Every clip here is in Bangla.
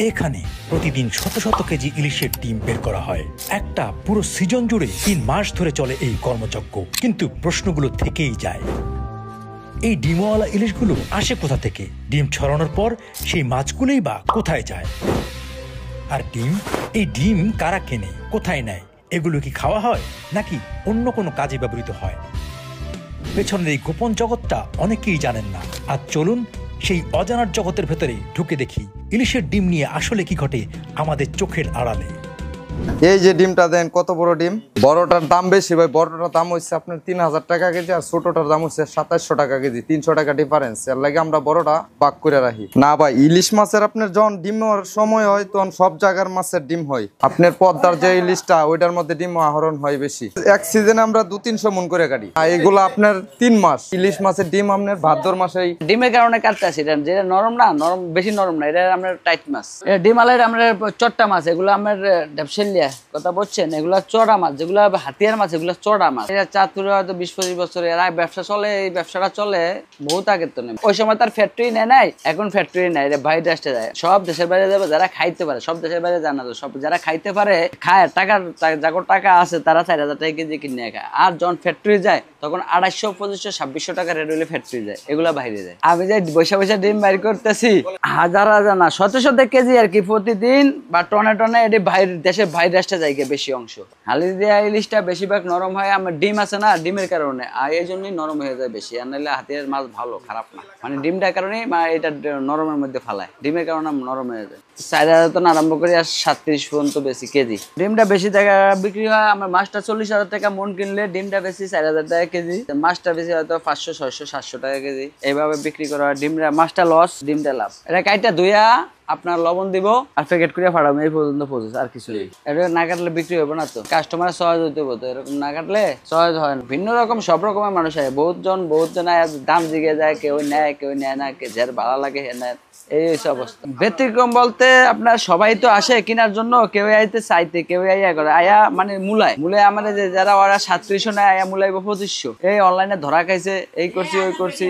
এখানে প্রতিদিন শত শত কেজি ইলিশের ডিম বের করা হয়। একটা পুরো সিজন জুড়ে 3 মাস ধরে চলে এই কর্মযজ্ঞ। কিন্তু প্রশ্নগুলো থেকেই যায়, এই ডিমওয়ালা ইলিশগুলো আসে কোথা থেকে? ডিম ছড়ানোর পর সেই মাছগুলোই বা কোথায় যায়? আর এই ডিম কারা কেনে, কোথায় নেয়? এগুলো কি খাওয়া হয় নাকি অন্য কোনো কাজে ব্যবহৃত হয়? পেছনের এই গোপন জগৎটা অনেকেই জানেন না। আর চলুন সেই অজানার জগতের ভেতরে ঢুকে দেখি ইলিশের ডিম নিয়ে আসলে কি ঘটে আমাদের চোখের আড়ালে। এই যে ডিমটা দেন, কত বড় ডিম। বড়টার দাম বেশি ভাই, বড়টার দাম হচ্ছে আপনার 3000 টাকা কেজি, আর ছোটটার দাম হচ্ছে 2700 টাকা কেজি। 300 টাকা ডিফারেন্স। এর লাগে আমরা বড়টা ভাগ করে রাখি না ভাই। ইলিশ মাছের আপনার যখন ডিম হওয়ার সময় হয় তখন সব জায়গার মাছের ডিম হয়। আপনার পদ্মার যে ইলিশটা ওইটার মধ্যে ডিম আহরণ হয় বেশি। এক সিজনে আমরা 200-300 মন করে কাটি। আর এগুলো আপনার 3 মাস। ইলিশ মাছের ডিম আপনার ভাদ্র মাসেই ডিমের কারণে কাটতে আসি। যেটা নরম না, নরম বেশি নরম না, এটা আমরা টাইট মাছ। ডিম আলের আমরা চট্টা মাছ, এগুলো আমার কথা বলছেন, এগুলা চড়া মাছ। যেগুলো হাতিয়ার মাছ এগুলো চড়া মাছ। এটা চাঁদপুরে হয়তো 20-25 বছর এরা ব্যবসা চলে। এই ব্যবসাটা চলে বহুত আগের তো নেই। ওই সময় তার ফ্যাক্টরি নেয় নাই, এখন ফ্যাক্টরি নেয়, এটা বাইরে আসতে যায়। সব দেশের বাইরে যাবে যারা খাইতে পারে, সব দেশের বাইরে জানা যায়। সব যারা খাইতে পারে খায়, যাদের টাকা আছে তারা 4000 টাকা কেজি কিনে খায়। আর যখন ফ্যাক্টরি যায় তখন 2800, 2500, 2600 টাকা রেট হলে ফ্যাক্টরি যায়, এগুলা বাইরে যায়। আমি যে বৈশা ডিম বাইর করতেছি হাজার হাজার না, শত শত কেজি আর কি প্রতিদিন, বা টনে টনে এটি বাইরে দেশের বাইরে আসতে যায় বেশি অংশ। হালি দেওয়া ইলিশটা বেশিরভাগ নরম হয়। আমার ডিম আছে না, ডিমের কারণে, আর এই জন্যই নরম হয়ে যায় বেশি। আর নাহলে হাতের মাছ ভালো, খারাপ না। মানে ডিমটার কারণেই এটা নরমের মধ্যে ফালায়, ডিমের কারণে নরম হয়ে যায়। 4000 তো আরম্ভ করি আর 37 পর্যন্ত বেশি কেজি। ডিমটা বেশি টাকা বিক্রি হয়। আমার মাছটা 40,000 টাকা মন কিনলে ডিমটা বেশি 4000 টাকা কেজি। মাছটা বেশি হয়তো 500, 600, 700 টাকা কেজি এইভাবে বিক্রি করা হয়। ডিমটা মাছটা লস, ডিমটা লাভ। এটা কাইটা ধুইয়া আপনার লবণ দিব আর প্যাকেট করে ফাটাবো, এই পর্যন্ত প্রসেস, আর কিছু নেই। এটা না কাটলে বিক্রি হবে না তো, কাস্টমার সহজ হইতে হতো। এরকম না কাটলে সহজ হয় না। ভিন্ন রকম সব রকমের মানুষ আছে, বহুত জন দাম জিগে যায়, কেউ নেয় কেউ নেয় না, যার ভালো লাগে হে নেয়, এই অবস্থা। ব্যতিক্রম বলতে আপনার সবাই তো আসে কেনার জন্য, কেউ আইতে চাইতে, কেউ আইয়া করে আয়া মানে মূলায় আমাদের যে যারা ওরা 3700 নেয়, আয়া মূলাইব 2500। এই অনলাইনে ধরা খাইছে, এই করছি ওই করছি,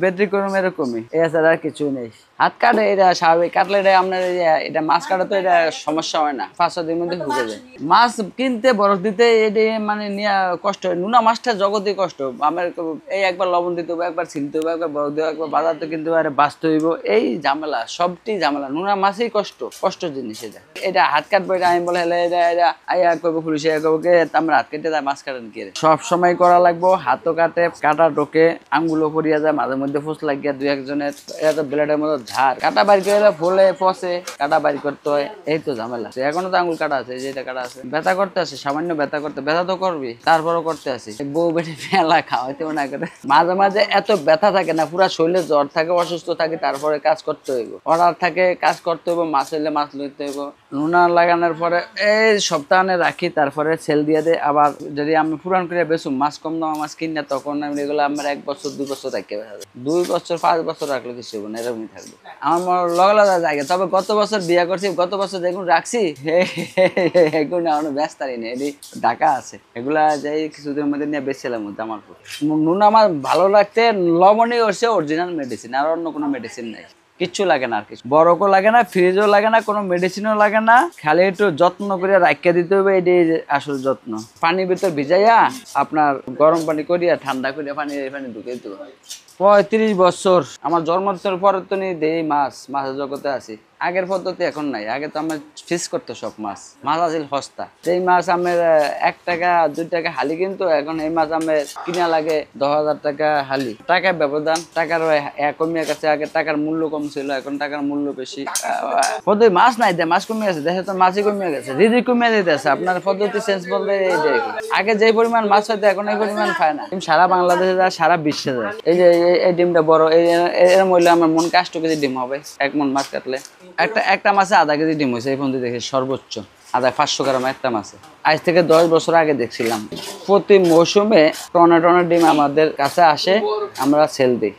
ব্যতিক্রম এরকমই। এছাড়া আর কিছু নেই। হাত কাটে, এটা স্বাভাবিক। কাটলে এটা আপনার এটা মাছ কাটা তো এটা সমস্যা হয় না, 5-6 দিনের মধ্যে ঢুকে যায়। মাছ কিনতে বরফ দিতে এটা মানে নিয়ে কষ্ট হয়। নোনা মাছটা জগতে কষ্ট। আমার এই একবার লবণ দিতে হবে, একবার ছিলতে হবে, একবার বরফ দিতে হবে, একবার বাজারতে কিনতে হবে, বাঁচতে হইব, এই ঝামেলা, সবটি ঝামেলা। নোনা মাছই কষ্ট জিনিস। এটা হাত কাটবো, এটা আমি বলে এটা আয়া করবো পুলিশে করবো, কে আমরা হাত কেটে যায় মাছ কাটেন কি সব সময় করা লাগবো। হাতও কাটে, কাটা ঢোকে, আঙ্গুলো পড়িয়া যায়, মাঝে মধ্যে ফুস লাগিয়া 2-1 জনের। এটা তো ব্লেডের মতো ধার, কাটা বাড়ি করে ফুলে পচে, কাটা বাড়ি করতে হয়, এই তো ঝামেলা। এখনো তো আঙ্গুল কাটা আছে, যেটা কাটা আছে, ব্যথা করতে আছে, সামান্য ব্যথা তো করবি, তারপরও করতে আসি। বউ বেটে মেলা খাওয়াইতে না করে মাঝে মাঝে এত ব্যথা থাকে না, পুরা শরীরে জ্বর থাকে, অসুস্থ থাকে, তারপরে কাজ করতে হইব, অর্ডার থাকে, কাজ করতে হইব, মাছ হইলে মাছ লইতে হইব। নুনা লাগানোর পরে এই সপ্তাহে রাখি, তারপরে সেল দিয়ে দেয়। আবার যদি আমি পুরান করে বেচুম, মাছ কম দাম মাছ কিনা, তখন আমি এগুলো আমার 1 বছর 2 বছর রাখতে হবে। 2 বছর 5 বছর রাখলে কিছু হবে না, এরকমই থাকবে আমার লগা জায়গা। তবে গত বছর বিয়া করছি, গত বছর যেগুলো রাখছি এগুলো এখনো ব্যস্তারি নেই, এটি ঢাকা আছে। এগুলা যাই কিছুদিনের মধ্যে নিয়ে বেচছিলাম জামালপুর। নুন আমার ভালো লাগতে লবণই হচ্ছে অরিজিনাল মেডিসিন, আর অন্য কোনো মেডিসিন নাই, কিচ্ছু লাগে না। আর কিছু বরফও লাগে না, ফ্রিজও লাগে না, কোনো মেডিসিনও লাগে না, খালি একটু যত্ন করে রাখিয়া দিতে হবে, এটাই আসল যত্ন। পানির ভিতর ভিজাইয়া আপনার গরম পানি করিয়া ঠান্ডা করিয়া পানি ঢুকে দিতে হবে। 35 বছর আমার জন্মের পরে তো নেই দেই মাছের জগতে আছি। আগের পদ্ধতি এখন নাই। আগে তো আমার ফিস করতো সব মাছ আছিল সস্তা। এই মাছ আমার 1 টাকা 2 টাকা হালি, কিন্তু এখন এই মাছ আমার কিনা লাগে 10,000 টাকা হালি। টাকার ব্যবধান, টাকার কমিয়ে গেছে। আগে টাকার মূল্য কম ছিল, এখন টাকার মূল্য বেশি। পদ্ধতি মাছ নাই, মাছ কমে গেছে, দেশে তো মাছই কমে গেছে, রিজিক কমিয়ে দিতেছে। আপনার পদ্ধতি চেঞ্জ বলতে আগে যে পরিমাণ মাছ হইতো এখন এই পরিমাণ পায় না। সারা বাংলাদেশে যায়, সারা বিশ্বে যায়। এই যে এই ডিমটা বড়, এর মূল্য আমার মন 8 কেজি ডিম হবে 1 মন মাছ কাটলে। একটা মাছে আধা কেজি ডিম হয়েছে এই পর্যন্ত দেখি, সর্বোচ্চ 500 গ্রাম একটা মাছে। আজ থেকে 10 বছর আগে দেখছিলাম। প্রতি মৌসুমে টনে টনে ডিম আমাদের কাছে আসে, আমরা সেল দিই।